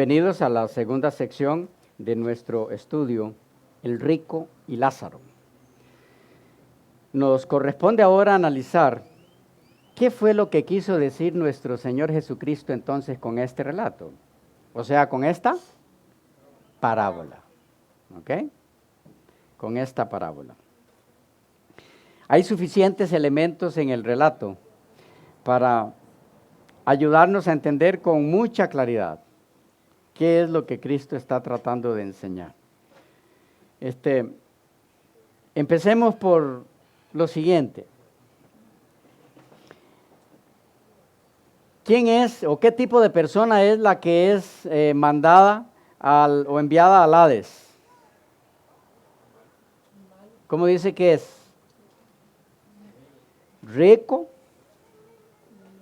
Bienvenidos a la segunda sección de nuestro estudio, El rico y Lázaro. Nos corresponde ahora analizar qué fue lo que quiso decir nuestro Señor Jesucristo entonces con este relato, o sea, con esta parábola, ¿ok? Con esta parábola. Hay suficientes elementos en el relato para ayudarnos a entender con mucha claridad qué es lo que Cristo está tratando de enseñar. Empecemos por lo siguiente. ¿Quién es o qué tipo de persona es la que es mandada o enviada al Hades? ¿Cómo dice que es? Rico,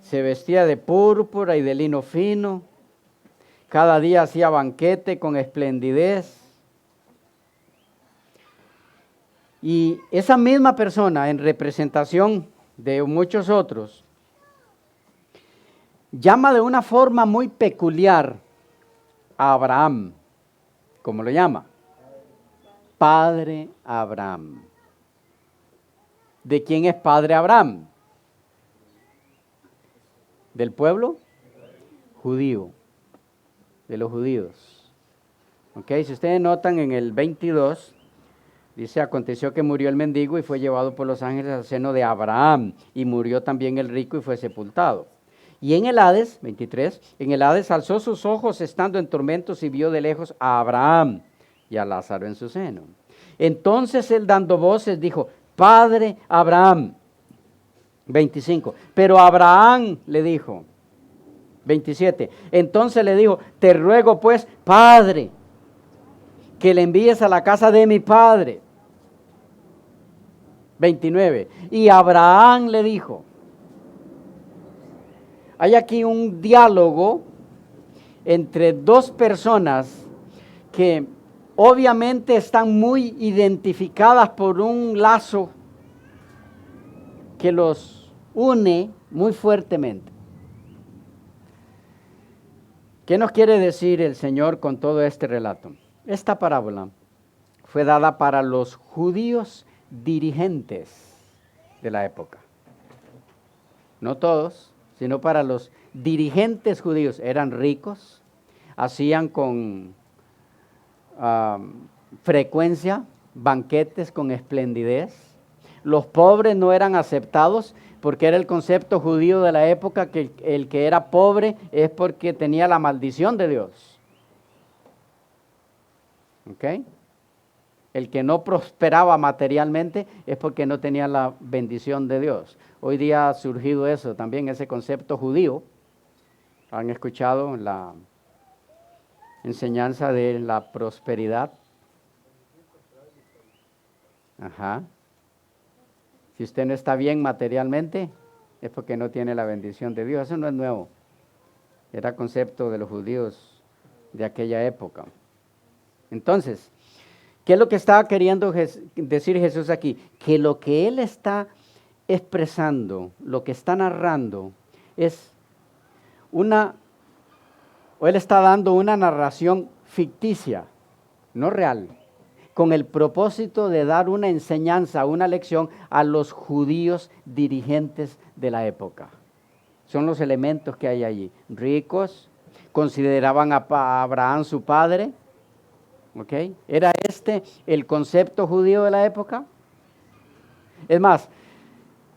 se vestía de púrpura y de lino fino, cada día hacía banquete con esplendidez. Y esa misma persona, en representación de muchos otros, llama de una forma muy peculiar a Abraham. ¿Cómo lo llama? Padre Abraham. ¿De quién es padre Abraham? ¿Del pueblo? Judío. De los judíos. Ok, si ustedes notan en el 22, dice, aconteció que murió el mendigo y fue llevado por los ángeles al seno de Abraham, y murió también el rico y fue sepultado. Y en el Hades, 23, en el Hades alzó sus ojos estando en tormentos y vio de lejos a Abraham y a Lázaro en su seno. Entonces él dando voces dijo, Padre Abraham. 25, pero Abraham le dijo, 27, entonces le dijo, te ruego pues, Padre, que le envíes a la casa de mi padre. 29, y Abraham le dijo, hay aquí un diálogo entre dos personas que obviamente están muy identificadas por un lazo que los une muy fuertemente. ¿Qué nos quiere decir el Señor con todo este relato? Esta parábola fue dada para los judíos dirigentes de la época. No todos, sino para los dirigentes judíos. Eran ricos, hacían con frecuencia banquetes con esplendidez. Los pobres no eran aceptados porque era el concepto judío de la época que el que era pobre es porque tenía la maldición de Dios. ¿Ok? El que no prosperaba materialmente es porque no tenía la bendición de Dios. Hoy día ha surgido eso también, ese concepto judío. ¿Han escuchado la enseñanza de la prosperidad? Ajá. Si usted no está bien materialmente, es porque no tiene la bendición de Dios. Eso no es nuevo. Era concepto de los judíos de aquella época. Entonces, ¿qué es lo que estaba queriendo decir Jesús aquí? Que lo que Él está expresando, lo que está narrando, es Él está dando una narración ficticia, no real, con el propósito de dar una enseñanza, una lección a los judíos dirigentes de la época. Son los elementos que hay allí. Ricos, consideraban a Abraham su padre. ¿Ok? ¿Era este el concepto judío de la época? Es más,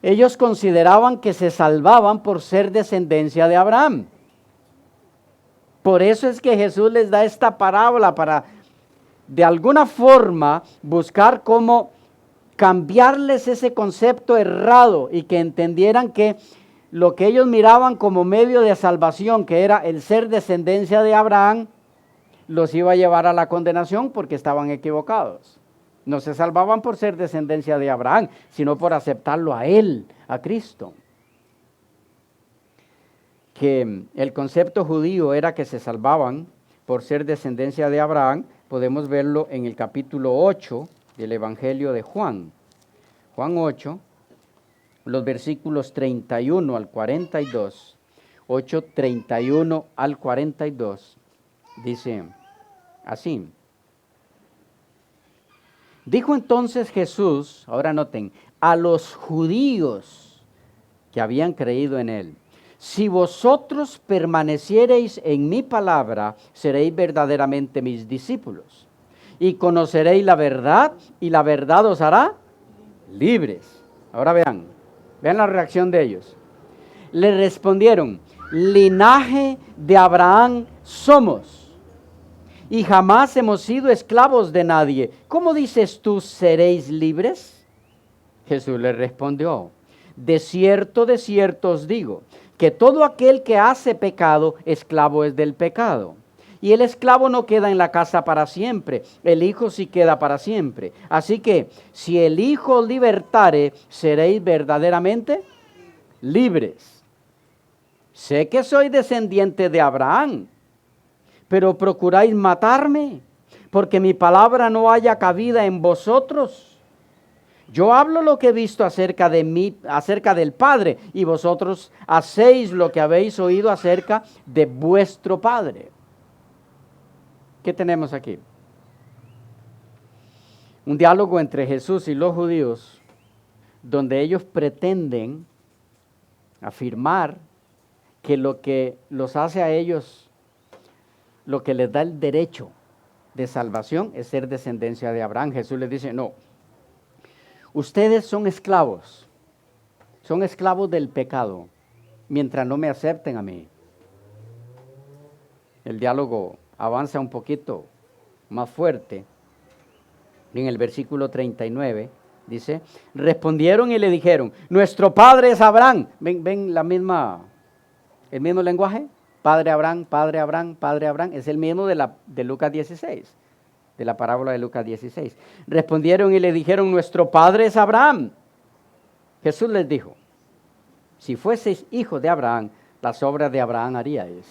ellos consideraban que se salvaban por ser descendencia de Abraham. Por eso es que Jesús les da esta parábola para, de alguna forma, buscar cómo cambiarles ese concepto errado y que entendieran que lo que ellos miraban como medio de salvación, que era el ser descendencia de Abraham, los iba a llevar a la condenación porque estaban equivocados. No se salvaban por ser descendencia de Abraham, sino por aceptarlo a él, a Cristo. Que el concepto judío era que se salvaban por ser descendencia de Abraham, podemos verlo en el capítulo 8 del Evangelio de Juan. Juan 8, los versículos 31 al 42, 8, 31 al 42. Dice así. Dijo entonces Jesús, ahora noten, a los judíos que habían creído en él: si vosotros permaneciereis en mi palabra, seréis verdaderamente mis discípulos, y conoceréis la verdad, y la verdad os hará libres. Ahora vean la reacción de ellos. Le respondieron: linaje de Abraham somos, y jamás hemos sido esclavos de nadie. ¿Cómo dices tú, seréis libres? Jesús le respondió: de cierto os digo, que todo aquel que hace pecado, esclavo es del pecado. Y el esclavo no queda en la casa para siempre, el Hijo sí queda para siempre. Así que, si el Hijo libertare, seréis verdaderamente libres. Sé que soy descendiente de Abraham, pero procuráis matarme, porque mi palabra no haya cabida en vosotros. Yo hablo lo que he visto acerca de mí, acerca del Padre, y vosotros hacéis lo que habéis oído acerca de vuestro Padre. ¿Qué tenemos aquí? Un diálogo entre Jesús y los judíos, donde ellos pretenden afirmar que lo que los hace a ellos, lo que les da el derecho de salvación, es ser descendencia de Abraham. Jesús les dice: no, ustedes son esclavos del pecado, mientras no me acepten a mí. El diálogo avanza un poquito más fuerte. En el versículo 39 dice: respondieron y le dijeron: nuestro padre es Abraham. ¿Ven el mismo lenguaje? Padre Abraham, Padre Abraham, Padre Abraham. Es el mismo de Lucas 16, de la parábola de Lucas 16. Respondieron y le dijeron: nuestro padre es Abraham. Jesús les dijo: si fueseis hijos de Abraham, las obras de Abraham haríais.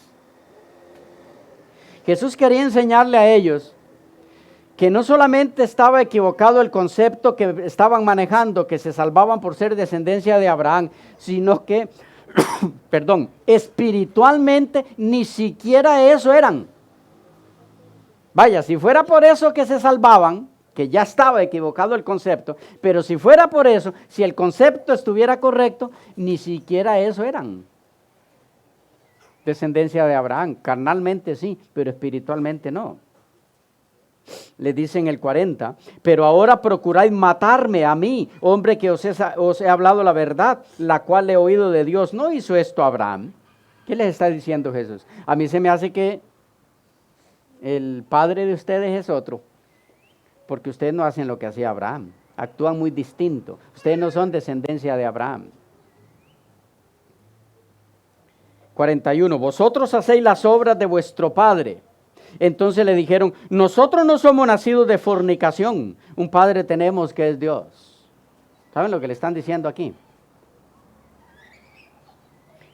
Jesús quería enseñarle a ellos que no solamente estaba equivocado el concepto que estaban manejando, que se salvaban por ser descendencia de Abraham, sino que espiritualmente ni siquiera eso eran. Vaya, si fuera por eso que se salvaban, que ya estaba equivocado el concepto, pero si fuera por eso, si el concepto estuviera correcto, ni siquiera eso eran descendencia de Abraham. Carnalmente sí, pero espiritualmente no. Le dice en el 40: pero ahora procuráis matarme a mí, hombre que os he hablado la verdad, la cual he oído de Dios. ¿No hizo esto Abraham? ¿Qué les está diciendo Jesús? A mí se me hace que el padre de ustedes es otro, porque ustedes no hacen lo que hacía Abraham, actúan muy distinto. Ustedes no son descendencia de Abraham. 41: vosotros hacéis las obras de vuestro padre. Entonces le dijeron: nosotros no somos nacidos de fornicación, un padre tenemos que es Dios. ¿Saben lo que le están diciendo aquí?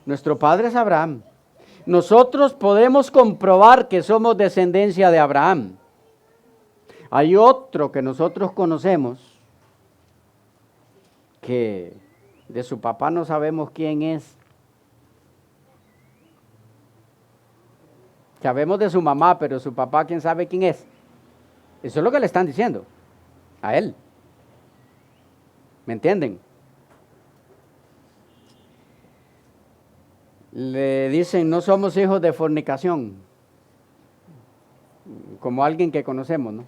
Nuestro padre es Abraham. Nosotros podemos comprobar que somos descendencia de Abraham. Hay otro que nosotros conocemos, que de su papá no sabemos quién es. Sabemos de su mamá, pero su papá, ¿quién sabe quién es? Eso es lo que le están diciendo a él. ¿Me entienden? Le dicen: no somos hijos de fornicación, como alguien que conocemos, ¿no?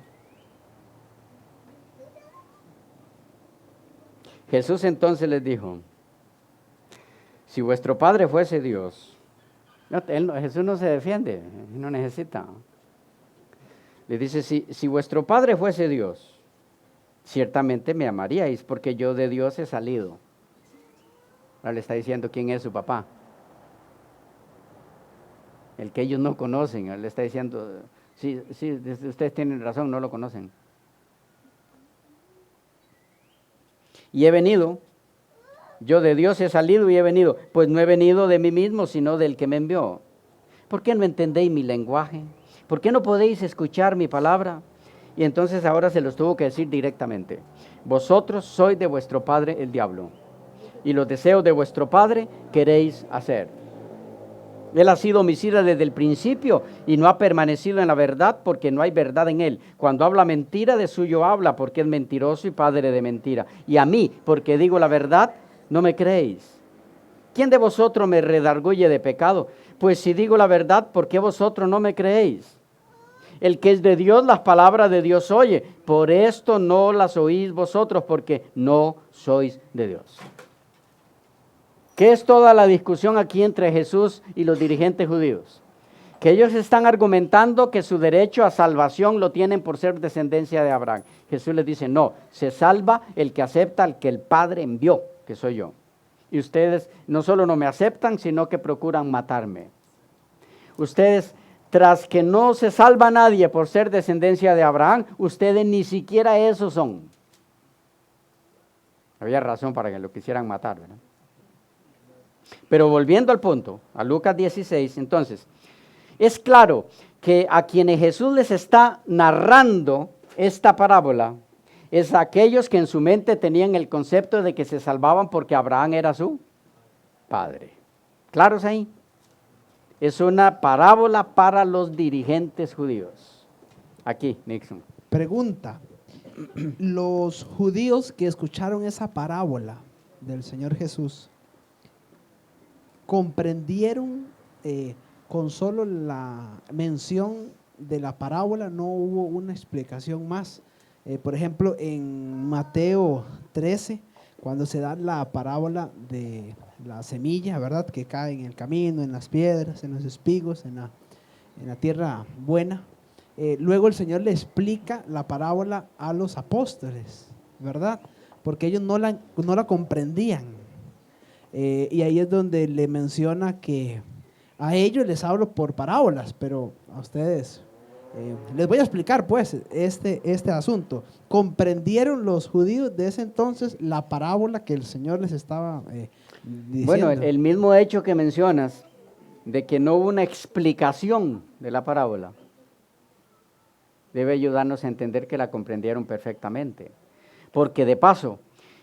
Jesús entonces les dijo: si vuestro padre fuese Dios. Jesús no se defiende, no necesita. Le dice: si vuestro padre fuese Dios, ciertamente me amaríais, porque yo de Dios he salido. Ahora le está diciendo quién es su papá, el que ellos no conocen. Él le está diciendo: sí, ustedes tienen razón, no lo conocen. Y he venido, yo de Dios he salido y he venido, pues no he venido de mí mismo, sino del que me envió. ¿Por qué no entendéis mi lenguaje? ¿Por qué no podéis escuchar mi palabra? Y entonces ahora se los tuvo que decir directamente: vosotros sois de vuestro padre el diablo, y los deseos de vuestro padre queréis hacer. Él ha sido homicida desde el principio y no ha permanecido en la verdad porque no hay verdad en él. Cuando habla mentira, de suyo habla porque es mentiroso y padre de mentira. Y a mí, porque digo la verdad, no me creéis. ¿Quién de vosotros me redarguye de pecado? Pues si digo la verdad, ¿por qué vosotros no me creéis? El que es de Dios, las palabras de Dios oye. Por esto no las oís vosotros, porque no sois de Dios. ¿Qué es toda la discusión aquí entre Jesús y los dirigentes judíos? Que ellos están argumentando que su derecho a salvación lo tienen por ser descendencia de Abraham. Jesús les dice, no, se salva el que acepta al que el Padre envió, que soy yo. Y ustedes no solo no me aceptan, sino que procuran matarme. Ustedes, tras que no se salva nadie por ser descendencia de Abraham, ustedes ni siquiera esos son. Había razón para que lo quisieran matar, ¿verdad? Pero volviendo al punto, a Lucas 16, entonces, es claro que a quienes Jesús les está narrando esta parábola, es a aquellos que en su mente tenían el concepto de que se salvaban porque Abraham era su padre. ¿Claros ahí? Es una parábola para los dirigentes judíos. Aquí, Nixon. Pregunta, los judíos que escucharon esa parábola del Señor Jesús, ¿comprendieron con solo la mención de la parábola? ¿No hubo una explicación más? Por ejemplo, en Mateo 13, cuando se da la parábola de la semilla, ¿verdad? Que cae en el camino, en las piedras, en los espigos, en la tierra buena. Luego el Señor le explica la parábola a los apóstoles, ¿verdad? Porque ellos no la comprendían. Y ahí es donde le menciona que a ellos les hablo por parábolas, pero a ustedes les voy a explicar pues este asunto. ¿Comprendieron los judíos de ese entonces la parábola que el Señor les estaba diciendo? Bueno, el mismo hecho que mencionas, de que no hubo una explicación de la parábola, debe ayudarnos a entender que la comprendieron perfectamente. Porque de paso,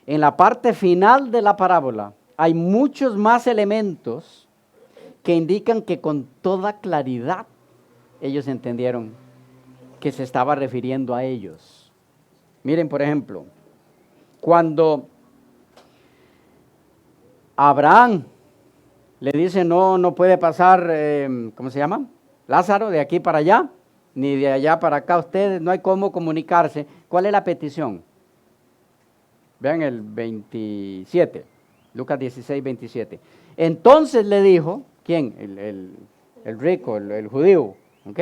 en la parte final de la parábola, hay muchos más elementos que indican que con toda claridad ellos entendieron que se estaba refiriendo a ellos. Miren, por ejemplo, cuando Abraham le dice no puede pasar, ¿cómo se llama? Lázaro, de aquí para allá, ni de allá para acá, ustedes no hay cómo comunicarse. ¿Cuál es la petición? Vean el 27. Lucas 16, 27. Entonces le dijo, ¿quién? El rico, el judío, ¿ok?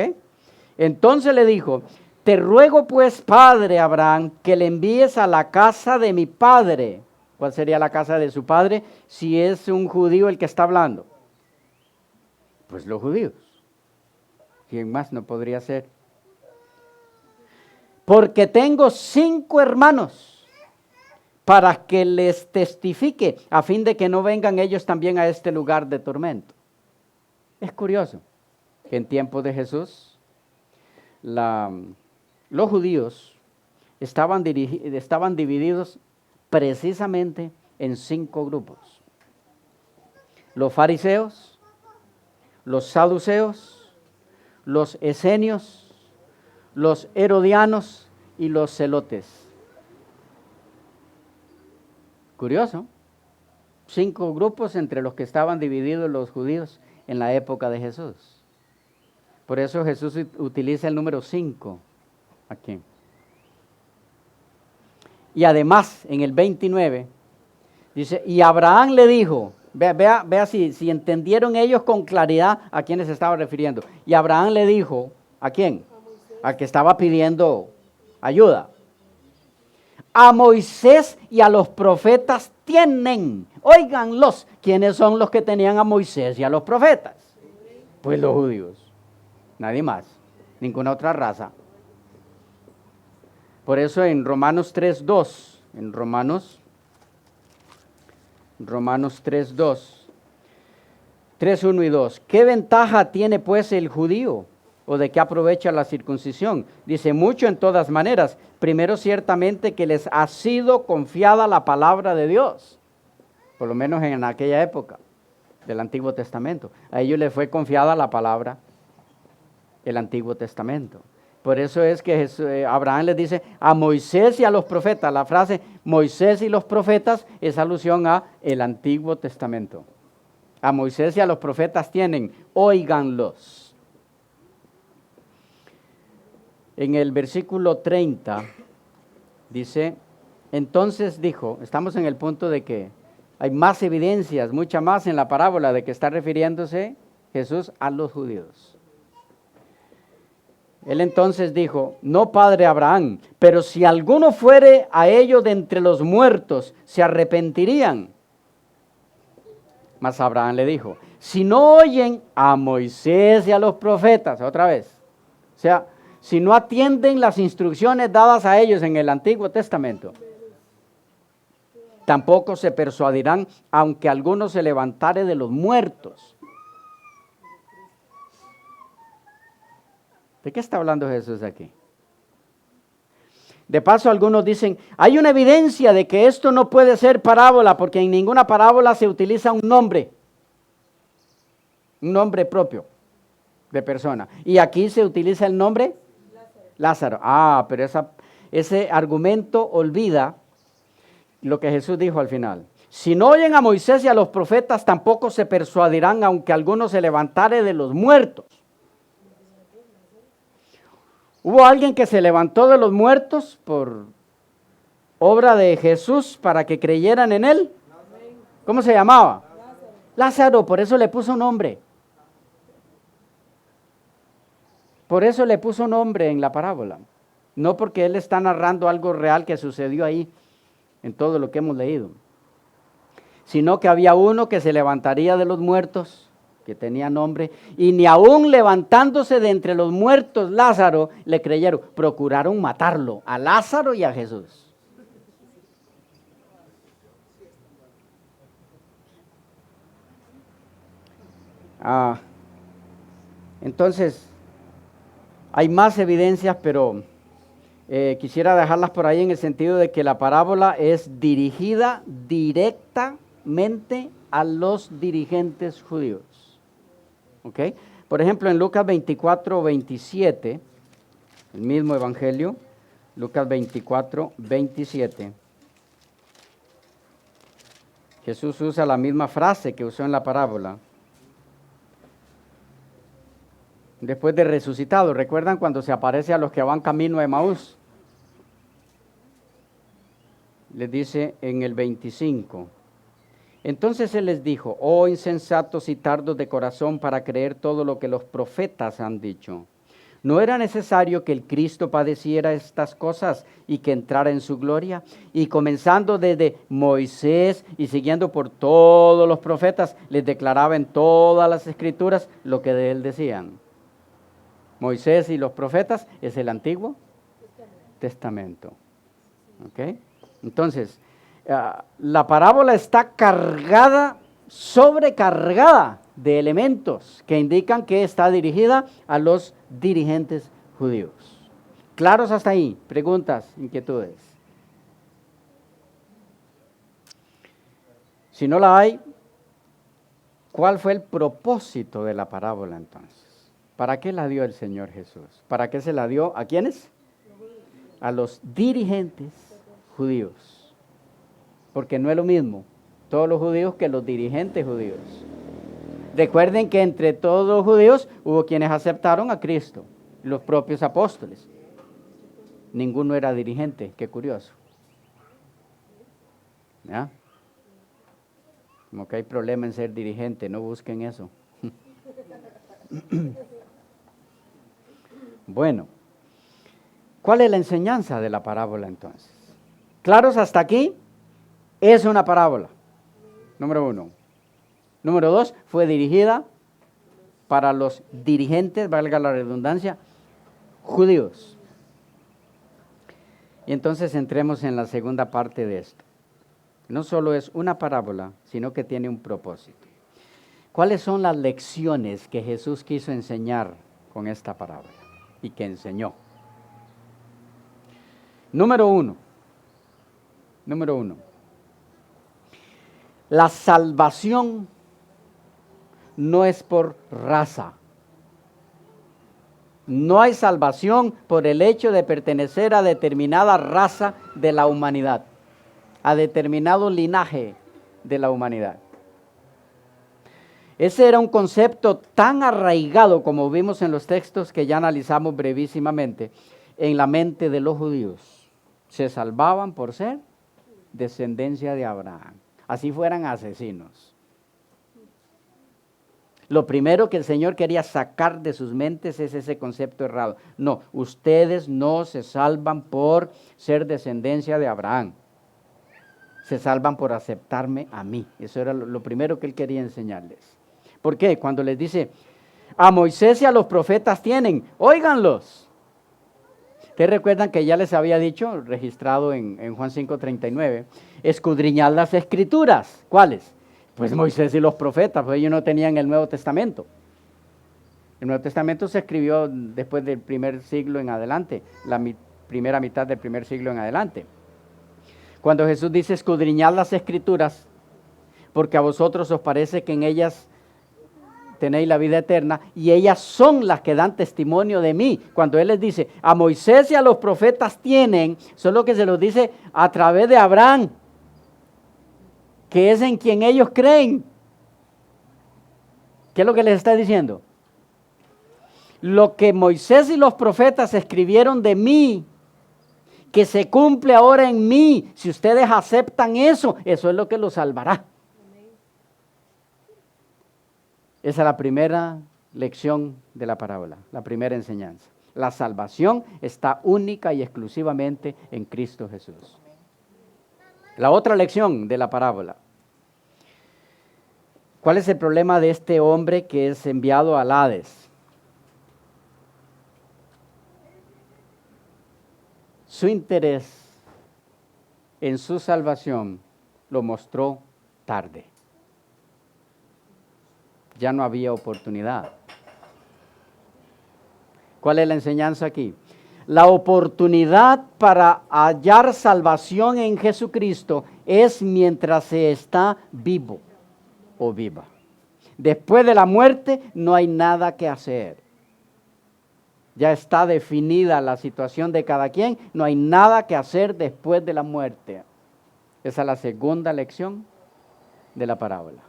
Entonces le dijo, te ruego pues, padre Abraham, que le envíes a la casa de mi padre. ¿Cuál sería la casa de su padre si es un judío el que está hablando? Pues los judíos. ¿Quién más no podría ser? Porque tengo 5 hermanos, para que les testifique, a fin de que no vengan ellos también a este lugar de tormento. Es curioso que en tiempos de Jesús, los judíos estaban divididos precisamente en 5 grupos. Los fariseos, los saduceos, los esenios, los herodianos y los celotes. Curioso, 5 grupos entre los que estaban divididos los judíos en la época de Jesús. Por eso Jesús utiliza el número 5 aquí. Y además, en el 29, dice, y Abraham le dijo, vea si entendieron ellos con claridad a quiénes se estaba refiriendo. Y Abraham le dijo, ¿a quién? Al que estaba pidiendo ayuda. A Moisés y a los profetas tienen. Óiganlos, ¿quiénes son los que tenían a Moisés y a los profetas? Pues los judíos, nadie más, ninguna otra raza. Por eso en Romanos 3:2, en Romanos 3:2, 3:1 y 2, ¿qué ventaja tiene pues el judío? ¿O de qué aprovecha la circuncisión? Dice, mucho en todas maneras. Primero, ciertamente que les ha sido confiada la palabra de Dios, por lo menos en aquella época. del Antiguo Testamento. A ellos les fue confiada la palabra, el Antiguo Testamento. Por eso es que Abraham les dice a Moisés y a los profetas. La frase Moisés y los profetas es alusión a el Antiguo Testamento. A Moisés y a los profetas tienen, óiganlos. En el versículo 30 dice, entonces dijo, estamos en el punto de que hay más evidencias, mucha más en la parábola de que está refiriéndose Jesús a los judíos. Él entonces dijo, no, padre Abraham, pero si alguno fuere a ellos de entre los muertos, se arrepentirían. Mas Abraham le dijo, si no oyen a Moisés y a los profetas, otra vez, o sea, si no atienden las instrucciones dadas a ellos en el Antiguo Testamento, tampoco se persuadirán, aunque alguno se levantare de los muertos. ¿De qué está hablando Jesús aquí? De paso, algunos dicen, hay una evidencia de que esto no puede ser parábola, porque en ninguna parábola se utiliza un nombre propio de persona. Y aquí se utiliza el nombre Lázaro. Pero ese argumento olvida lo que Jesús dijo al final. Si no oyen a Moisés y a los profetas, tampoco se persuadirán, aunque alguno se levantare de los muertos. ¿Hubo alguien que se levantó de los muertos por obra de Jesús para que creyeran en él? ¿Cómo se llamaba? Lázaro, por eso le puso nombre. Por eso le puso nombre en la parábola. No porque él está narrando algo real que sucedió ahí en todo lo que hemos leído. Sino que había uno que se levantaría de los muertos, que tenía nombre, y ni aún levantándose de entre los muertos Lázaro le creyeron. Procuraron matarlo, a Lázaro y a Jesús. Entonces, hay más evidencias, pero quisiera dejarlas por ahí en el sentido de que la parábola es dirigida directamente a los dirigentes judíos. ¿Ok? Por ejemplo, en Lucas 24, 27, el mismo evangelio, Lucas 24, 27, Jesús usa la misma frase que usó en la parábola. Después de resucitado, ¿recuerdan cuando se aparece a los que van camino a Emaús? Les dice en el 25, entonces él les dijo, oh insensatos y tardos de corazón para creer todo lo que los profetas han dicho. ¿No era necesario que el Cristo padeciera estas cosas y que entrara en su gloria? Y comenzando desde Moisés y siguiendo por todos los profetas, les declaraba en todas las escrituras lo que de él decían. Moisés y los profetas es el Antiguo Testamento. ¿Ok? Entonces, la parábola está cargada, sobrecargada de elementos que indican que está dirigida a los dirigentes judíos. ¿Claros hasta ahí? Preguntas, inquietudes. Si no la hay, ¿cuál fue el propósito de la parábola entonces? ¿Para qué la dio el Señor Jesús? ¿Para qué se la dio? ¿A quiénes? A los dirigentes judíos. Porque no es lo mismo todos los judíos que los dirigentes judíos. Recuerden que entre todos los judíos hubo quienes aceptaron a Cristo, los propios apóstoles. Ninguno era dirigente, qué curioso. ¿Ya? Como que hay problema en ser dirigente, no busquen eso. Bueno, ¿cuál es la enseñanza de la parábola entonces? ¿Claros hasta aquí? Es una parábola, número 1. Número 2, fue dirigida para los dirigentes, valga la redundancia, judíos. Y entonces entremos en la segunda parte de esto. No solo es una parábola, sino que tiene un propósito. ¿Cuáles son las lecciones que Jesús quiso enseñar con esta parábola y que enseñó? Número 1. La salvación no es por raza. No hay salvación por el hecho de pertenecer a determinada raza de la humanidad, a determinado linaje de la humanidad. Ese era un concepto tan arraigado, como vimos en los textos que ya analizamos brevísimamente, en la mente de los judíos. Se salvaban por ser descendencia de Abraham, así fueran asesinos. Lo primero que el Señor quería sacar de sus mentes es ese concepto errado. No, ustedes no se salvan por ser descendencia de Abraham. Se salvan por aceptarme a mí. Eso era lo primero que Él quería enseñarles. ¿Por qué? Cuando les dice, a Moisés y a los profetas tienen, óiganlos. ¿Ustedes recuerdan que ya les había dicho, registrado en Juan 5:39, escudriñad las escrituras? ¿Cuáles? Pues Moisés y los profetas, pues ellos no tenían el Nuevo Testamento. El Nuevo Testamento se escribió después del primer siglo en adelante, primera mitad del primer siglo en adelante. Cuando Jesús dice escudriñad las escrituras, porque a vosotros os parece que en ellas tenéis la vida eterna, y ellas son las que dan testimonio de mí. Cuando Él les dice, a Moisés y a los profetas tienen, solo que se los dice a través de Abraham, que es en quien ellos creen. ¿Qué es lo que les está diciendo? Lo que Moisés y los profetas escribieron de mí, que se cumple ahora en mí, si ustedes aceptan eso, eso es lo que los salvará. Esa es la primera lección de la parábola, la primera enseñanza. La salvación está única y exclusivamente en Cristo Jesús. La otra lección de la parábola. ¿Cuál es el problema de este hombre que es enviado al Hades? Su interés en su salvación lo mostró tarde. Ya no había oportunidad. ¿Cuál es la enseñanza aquí? La oportunidad para hallar salvación en Jesucristo es mientras se está vivo o viva. Después de la muerte no hay nada que hacer. Ya está definida la situación de cada quien, no hay nada que hacer después de la muerte. Esa es la segunda lección de la parábola.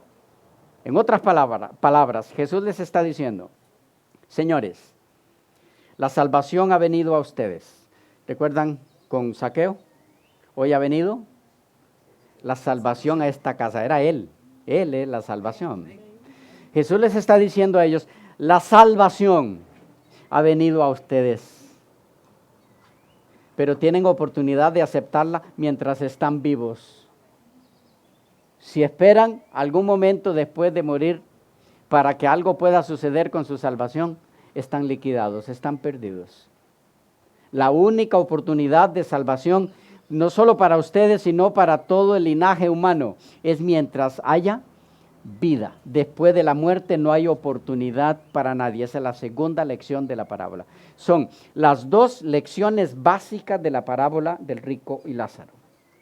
En otras palabras, Jesús les está diciendo, señores, la salvación ha venido a ustedes. ¿Recuerdan con Zaqueo? Hoy ha venido la salvación a esta casa. Era Él es la salvación. Jesús les está diciendo a ellos, la salvación ha venido a ustedes, pero tienen oportunidad de aceptarla mientras están vivos. Si esperan algún momento después de morir para que algo pueda suceder con su salvación, están liquidados, están perdidos. La única oportunidad de salvación, no solo para ustedes, sino para todo el linaje humano, es mientras haya vida. Después de la muerte no hay oportunidad para nadie. Esa es la segunda lección de la parábola. Son las dos lecciones básicas de la parábola del rico y Lázaro.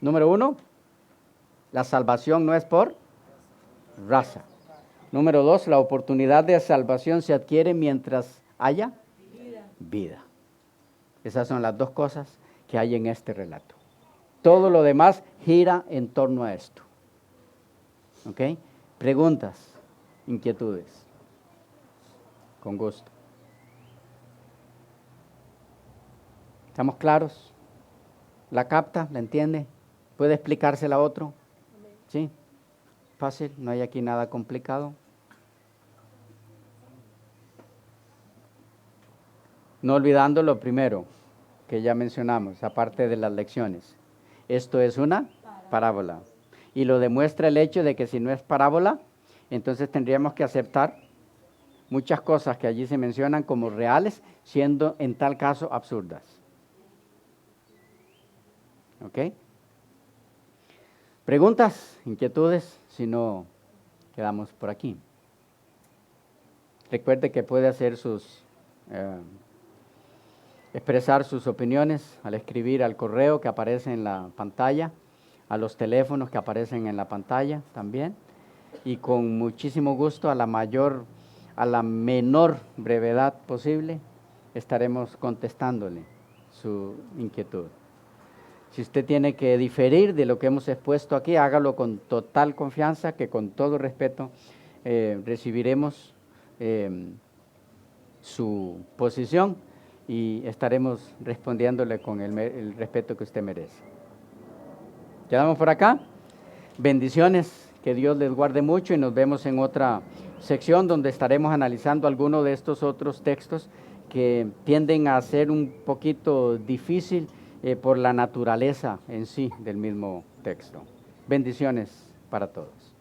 Número 1, la salvación no es por raza. Número 2, la oportunidad de salvación se adquiere mientras haya vida. Esas son las dos cosas que hay en este relato. Todo lo demás gira en torno a esto. ¿Ok? Preguntas, inquietudes. Con gusto. ¿Estamos claros? ¿La capta? ¿La entiende? ¿Puede explicársela a otro? ¿Sí? Fácil, no hay aquí nada complicado. No olvidando lo primero que ya mencionamos, aparte de las lecciones. Esto es una parábola. Y lo demuestra el hecho de que si no es parábola, entonces tendríamos que aceptar muchas cosas que allí se mencionan como reales, siendo en tal caso absurdas. ¿Ok? ¿Preguntas, inquietudes? Si no, quedamos por aquí. Recuerde que puede hacer expresar sus opiniones al escribir al correo que aparece en la pantalla, a los teléfonos que aparecen en la pantalla también. y con muchísimo gusto, a la menor brevedad posible, estaremos contestándole su inquietud. Si usted tiene que diferir de lo que hemos expuesto aquí, hágalo con total confianza, que con todo respeto recibiremos su posición y estaremos respondiéndole con el respeto que usted merece. ¿Quedamos por acá? Bendiciones, que Dios les guarde mucho y nos vemos en otra sección donde estaremos analizando algunos de estos otros textos que tienden a ser un poquito difícil por la naturaleza en sí del mismo texto. Bendiciones para todos.